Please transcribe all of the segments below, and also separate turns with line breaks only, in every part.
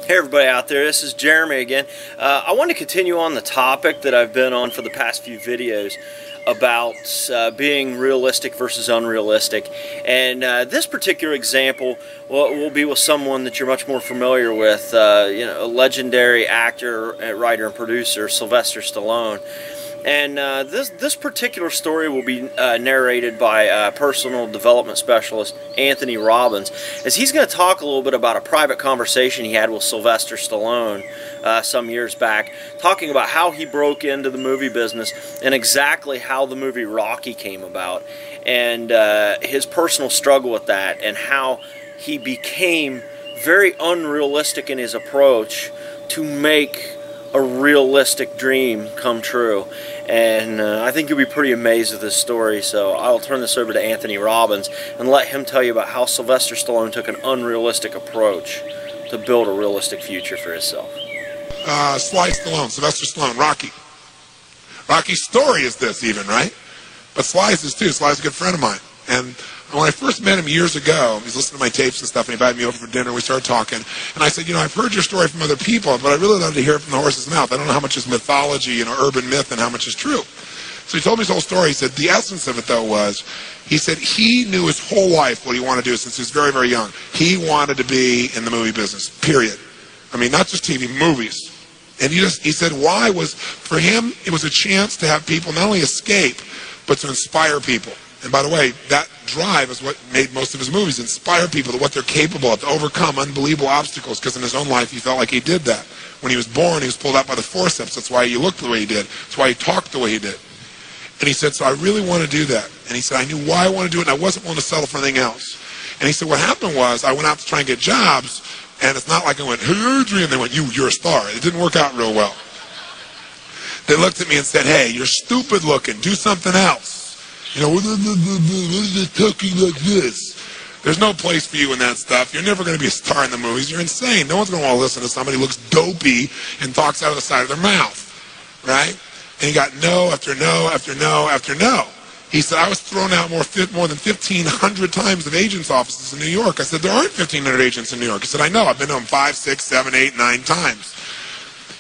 Hey everybody out there, this is Jeremy again. I want to continue on the topic that I've been on for the past few videos about being realistic versus unrealistic. And this particular example will be with someone that you're much more familiar with, a legendary actor, writer, and producer, Sylvester Stallone. And this particular story will be narrated by personal development specialist Anthony Robbins, as he's going to talk a little bit about a private conversation he had with Sylvester Stallone some years back, talking about how he broke into the movie business and exactly how the movie Rocky came about, and his personal struggle with that, and how he became very unrealistic in his approach to make a realistic dream come true. And I think you'll be pretty amazed with this story, so I'll turn this over to Anthony Robbins and let him tell you about how Sylvester Stallone took an unrealistic approach to build a realistic future for himself.
Sly Stallone, Sylvester Stallone, Rocky. Rocky's story is this even, right? But Sly's is too. Sly's a good friend of mine. And when I first met him years ago, he was listening to my tapes and stuff, and he invited me over for dinner. We started talking, and I said, I've heard your story from other people, but I really love to hear it from the horse's mouth. I don't know how much is mythology, urban myth, and how much is true. So he told me his whole story. He said the essence of it, though, was, he said he knew his whole life what he wanted to do since he was very, very young. He wanted to be in the movie business, period. I mean, not just TV, movies. And he said why was, for him, it was a chance to have people not only escape, but to inspire people. And by the way, that drive is what made most of his movies, inspire people to what they're capable of, to overcome unbelievable obstacles, because in his own life he felt like he did that. When he was born, he was pulled out by the forceps. That's why he looked the way he did. That's why he talked the way he did. And he said, so I really want to do that. And he said, I knew why I wanted to do it, and I wasn't willing to settle for anything else. And he said, what happened was, I went out to try and get jobs, and it's not like I went, hey, Adrian, they went, you're a star. It didn't work out real well. They looked at me and said, hey, you're stupid looking. Do something else. What is it talking like this? There's no place for you in that stuff. You're never going to be a star in the movies. You're insane. No one's going to want to listen to somebody who looks dopey and talks out of the side of their mouth, right? And he got no after no after no after no. He said, I was thrown out more than 1,500 times of agents' offices in New York. I said, there aren't 1,500 agents in New York. He said, I know. I've been to them 5, 6, 7, 8, 9 times.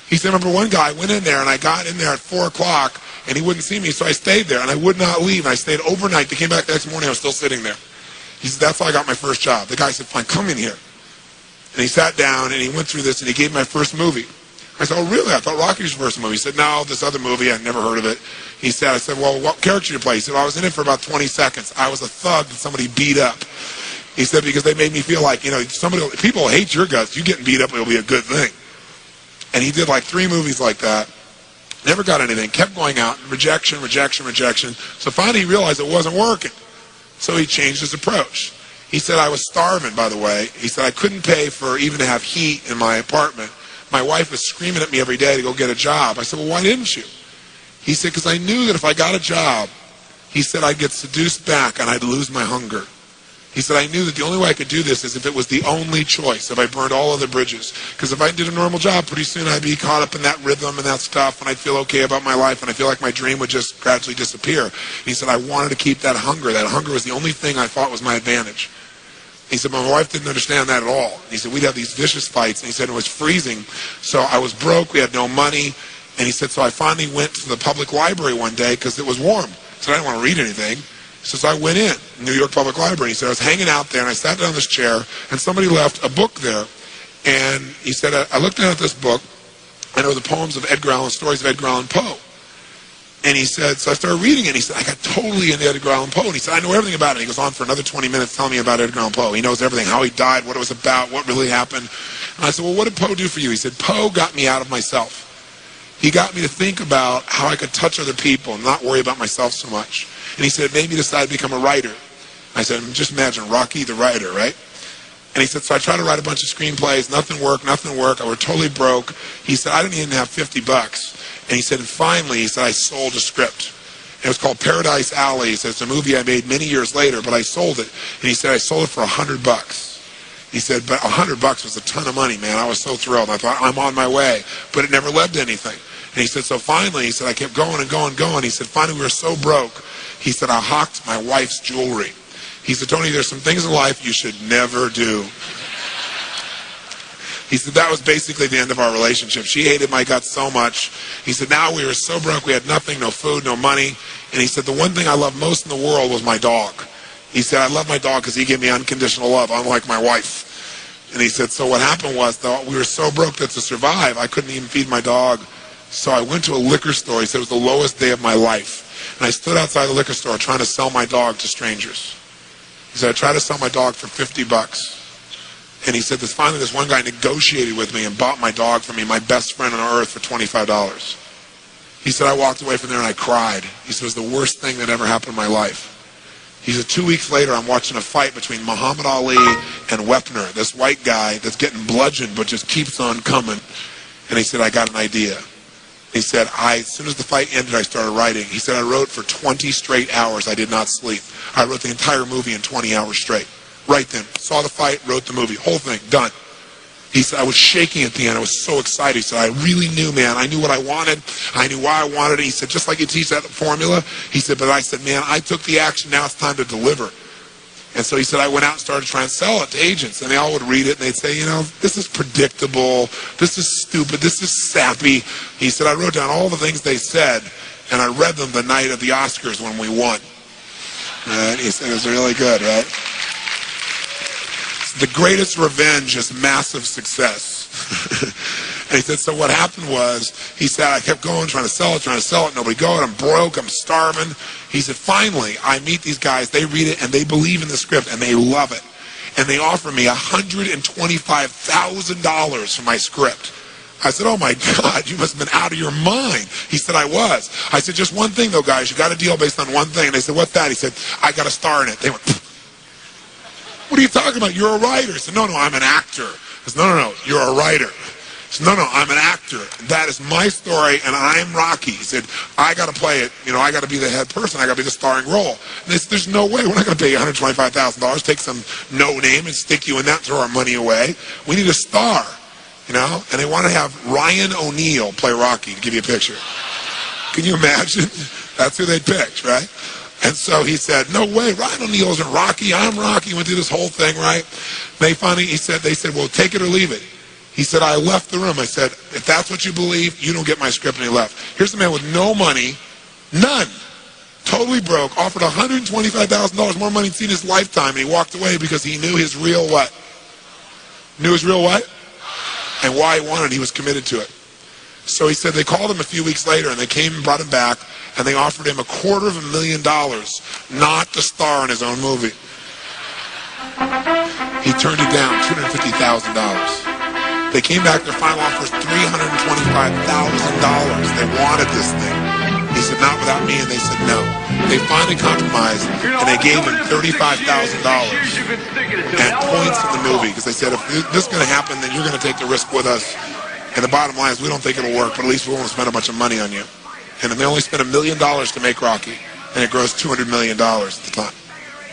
He said, I remember one guy went in there, and I got in there at 4 o'clock, and he wouldn't see me, so I stayed there, and I would not leave. And I stayed overnight. They came back the next morning, I was still sitting there. He said, that's how I got my first job. The guy said, fine, come in here. And he sat down, and he went through this, and he gave me my first movie. I said, oh, really? I thought Rocky was your first movie. He said, no, this other movie, I'd never heard of it. I said, well, what character did you play? He said, well, I was in it for about 20 seconds. I was a thug that somebody beat up. He said, because they made me feel like, people hate your guts. You getting beat up, it'll be a good thing. And he did like 3 movies like that. Never got anything, kept going out, rejection, rejection, rejection. So finally he realized it wasn't working. So he changed his approach. He said, I was starving, by the way. He said, I couldn't pay for even to have heat in my apartment. My wife was screaming at me every day to go get a job. I said, well, why didn't you? He said, because I knew that if I got a job, he said, I'd get seduced back and I'd lose my hunger. He said, I knew that the only way I could do this is if it was the only choice, if I burned all other bridges. Because if I did a normal job, pretty soon I'd be caught up in that rhythm and that stuff, and I'd feel okay about my life, and I feel like my dream would just gradually disappear. And he said, I wanted to keep that hunger. That hunger was the only thing I thought was my advantage. He said, my wife didn't understand that at all. He said, we'd have these vicious fights, and he said it was freezing. So I was broke, we had no money, and he said, so I finally went to the public library one day because it was warm. So I didn't want to read anything. So I went in, New York Public Library. He said, I was hanging out there, and I sat down in this chair, and somebody left a book there. And he said, I looked down at this book, and it was the poems of Edgar Allan, stories of Edgar Allan Poe. And he said, so I started reading it, and he said, I got totally into Edgar Allan Poe. And he said, I know everything about it. He goes on for another 20 minutes telling me about Edgar Allan Poe. He knows everything, how he died, what it was about, what really happened. And I said, well, what did Poe do for you? He said, Poe got me out of myself. He got me to think about how I could touch other people and not worry about myself so much. And he said, it made me decide to become a writer. I said, just imagine, Rocky the writer, right? And he said, so I tried to write a bunch of screenplays. Nothing worked, nothing worked. I was totally broke. He said, I didn't even have $50. And he said, and finally, he said, I sold a script. And it was called Paradise Alley. He said, it's a movie I made many years later, but I sold it. And he said, I sold it for $100. He said, but $100 was a ton of money, man. I was so thrilled. I thought, I'm on my way. But it never led to anything. And he said, so finally, he said, I kept going and going and going. He said, finally, we were so broke. He said, I hawked my wife's jewelry. He said, Tony, there's some things in life you should never do. He said, that was basically the end of our relationship. She hated my guts so much. He said, now we were so broke, we had nothing, no food, no money. And he said, the one thing I loved most in the world was my dog. He said, I love my dog because he gave me unconditional love, unlike my wife. And he said, so what happened was, though, we were so broke that to survive, I couldn't even feed my dog. So I went to a liquor store. He said, it was the lowest day of my life. And I stood outside the liquor store trying to sell my dog to strangers. He said, I tried to sell my dog for $50. And he said, finally this one guy negotiated with me and bought my dog for me, my best friend on earth, for $25. He said, I walked away from there and I cried. He said, it was the worst thing that ever happened in my life. He said, 2 weeks later, I'm watching a fight between Muhammad Ali and Wepner, this white guy that's getting bludgeoned but just keeps on coming. And he said, I got an idea. He said, as soon as the fight ended, I started writing. He said, I wrote for 20 straight hours. I did not sleep. I wrote the entire movie in 20 hours straight. Right then. Saw the fight, wrote the movie. Whole thing. Done. He said, I was shaking at the end. I was so excited. He said, I really knew, man. I knew what I wanted. I knew why I wanted it. He said, just like you teach that formula. He said, but I said, man, I took the action. Now it's time to deliver. And so he said, I went out and started trying to sell it to agents. And they all would read it, and they'd say, you know, this is predictable. This is stupid. This is sappy. He said, I wrote down all the things they said, and I read them the night of the Oscars when we won. And he said, it was really good, right? The greatest revenge is massive success. And he said, so what happened was, he said, I kept going, trying to sell it, nobody going, I'm broke, I'm starving. He said, finally, I meet these guys, they read it, and they believe in the script, and they love it. And they offer me $125,000 for my script. I said, oh my God, you must have been out of your mind. He said, I was. I said, just one thing though, guys, you got a deal based on one thing. And they said, what's that? He said, I got a star in it. They went, what are you talking about? You're a writer. He said, no, I'm an actor. I said, no, you're a writer. He said, no, I'm an actor. That is my story, and I'm Rocky. He said, I got to play it. You know, I got to be the head person. I got to be the starring role. And they said, there's no way. We're not going to pay you $125,000, take some no name and stick you in that and throw our money away. We need a star, you know? And they want to have Ryan O'Neal play Rocky, to give you a picture. Can you imagine? That's who they picked, right? And so he said, no way, Ryan O'Neal isn't Rocky, I'm Rocky. Went through this whole thing, right? They finally, they said, well, take it or leave it. He said, I left the room. I said, if that's what you believe, you don't get my script. And he left. Here's a man with no money, none, totally broke, offered $125,000 more money than he'd seen in his lifetime, and he walked away because he knew his real what? Knew his real what? And why he wanted it. He was committed to it. So he said they called him a few weeks later, and they came and brought him back, and they offered him $250,000 not to star in his own movie. He turned it down, $250,000. They came back, their final offer was $325,000. They wanted this thing. He said, not without me, and they said no. They finally compromised, and they gave him $35,000 and points in the movie, because they said, if this is going to happen, then you're going to take the risk with us. And the bottom line is, we don't think it'll work, but at least we won't spend a bunch of money on you. And they only spent $1 million to make Rocky, and it grossed $200 million at the time.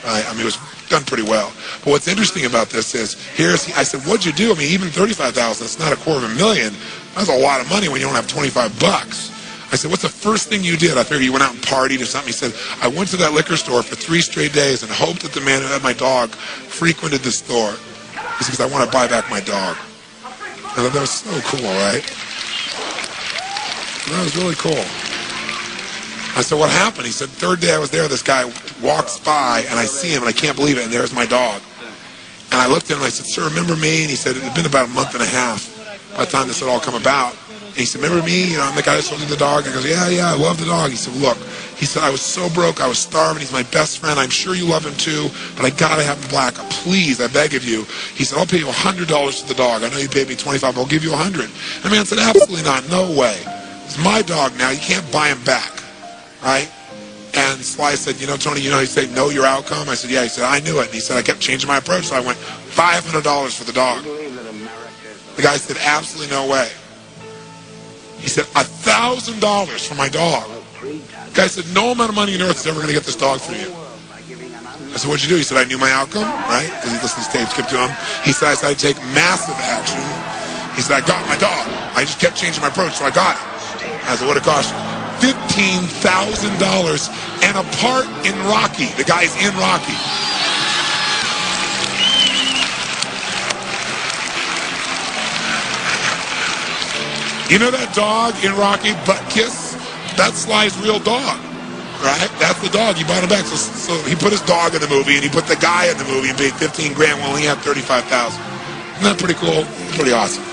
I mean, it was done pretty well. But what's interesting about this is, I said, what'd you do? I mean, even $35,000, it's not $250,000. That's a lot of money when you don't have $25. I said, what's the first thing you did? I figured you went out and partied or something. He said, I went to that liquor store for 3 straight days and hoped that the man who had my dog frequented the store. He said, because I want to buy back my dog. I thought that was so cool, right? That was really cool. I said, what happened? He said, third day I was there, this guy walks by, and I see him, and I can't believe it, and there's my dog. And I looked at him, and I said, sir, remember me? And he said, it had been about a month and a half by the time this had all come about. And he said, remember me? You know, I'm the guy that sold you the dog. And I goes, yeah, I love the dog. He said, look, he said, I was so broke, I was starving. He's my best friend. I'm sure you love him too, but I got to have him black. Please, I beg of you. He said, I'll pay you $100 for the dog. I know you paid me $25, but I'll give you $100. And the man said, absolutely not. No way. It's my dog now. You can't buy him back. Right? And Sly said, you know, Tony, you know, he said, know your outcome? I said, yeah. He said, I knew it. And he said, I kept changing my approach, so I went $500 for the dog. The guy said, absolutely no way. He said, $1,000 for my dog. The guy said, no amount of money on earth is ever going to get this dog for you. I said, what'd you do? He said, I knew my outcome, right? Because he listened to these tapes, kept to him. He said, I decided to take massive action. He said, I got my dog. I just kept changing my approach, so I got it. I said, what it cost you? $15,000 and a part in Rocky. The guy's in Rocky. You know that dog in Rocky, Butt Kiss? That's Sly's real dog, right? That's the dog. He bought him back. So he put his dog in the movie, and he put the guy in the movie and paid $15 grand while he had $35,000. Isn't that pretty cool? Pretty awesome.